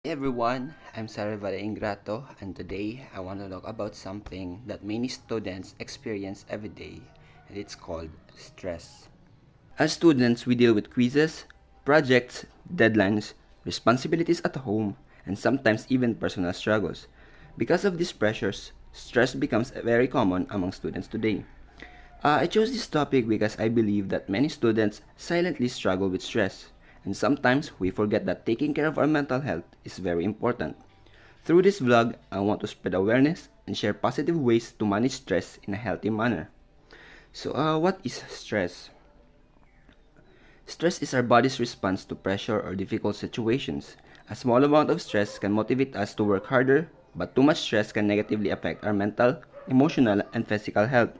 Hey everyone, I'm Sarivale Ingrato, and today I want to talk about something that many students experience every day, and it's called stress. As students, we deal with quizzes, projects, deadlines, responsibilities at home, and sometimes even personal struggles. Because of these pressures, stress becomes very common among students today. I chose this topic because I believe that many students silently struggle with stress, and sometimes we forget that taking care of our mental health is very important. Through this vlog, I want to spread awareness and share positive ways to manage stress in a healthy manner. What is stress? Stress is our body's response to pressure or difficult situations. A small amount of stress can motivate us to work harder, but too much stress can negatively affect our mental, emotional, and physical health.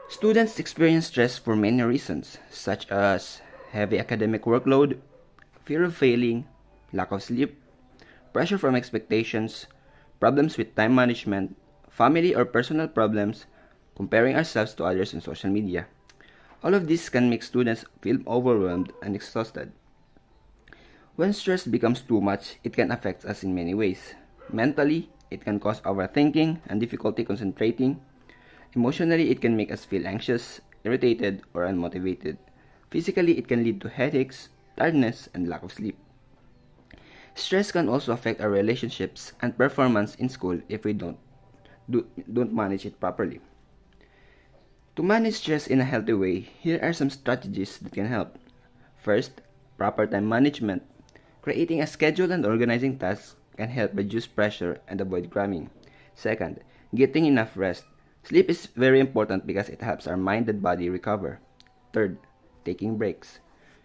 Students experience stress for many reasons, such as heavy academic workload, fear of failing, lack of sleep, pressure from expectations, problems with time management, family or personal problems, comparing ourselves to others on social media. All of this can make students feel overwhelmed and exhausted. When stress becomes too much, it can affect us in many ways. Mentally, it can cause overthinking and difficulty concentrating. Emotionally, it can make us feel anxious, irritated, or unmotivated. Physically, it can lead to headaches, tiredness, and lack of sleep. Stress can also affect our relationships and performance in school if we don't manage it properly. To manage stress in a healthy way, here are some strategies that can help. First, proper time management. Creating a schedule and organizing tasks can help reduce pressure and avoid cramming. Second, getting enough rest. Sleep is very important because it helps our mind and body recover. Third, taking breaks.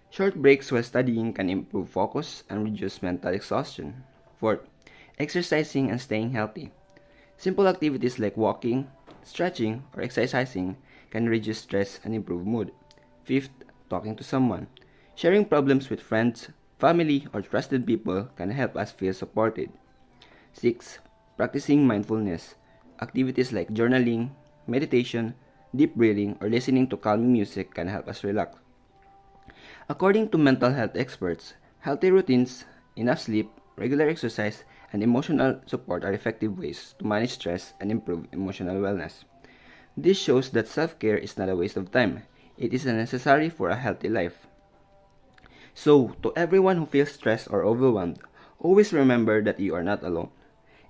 Short breaks while studying can improve focus and reduce mental exhaustion. Fourth, exercising and staying healthy. Simple activities like walking, stretching, or exercising can reduce stress and improve mood. Fifth, talking to someone. Sharing problems with friends, family, or trusted people can help us feel supported. 6. Practicing mindfulness. Activities like journaling, meditation, deep breathing, or listening to calming music can help us relax. According to mental health experts, healthy routines, enough sleep, regular exercise, and emotional support are effective ways to manage stress and improve emotional wellness. This shows that self-care is not a waste of time. It is necessary for a healthy life. So, to everyone who feels stressed or overwhelmed, always remember that you are not alone.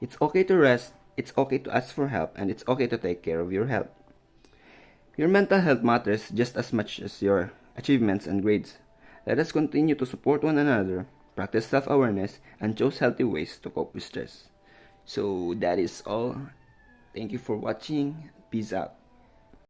It's okay to rest, it's okay to ask for help, and it's okay to take care of your health. Your mental health matters just as much as your achievements and grades. Let us continue to support one another, practice self-awareness, and choose healthy ways to cope with stress. So that is all. Thank you for watching. Peace out.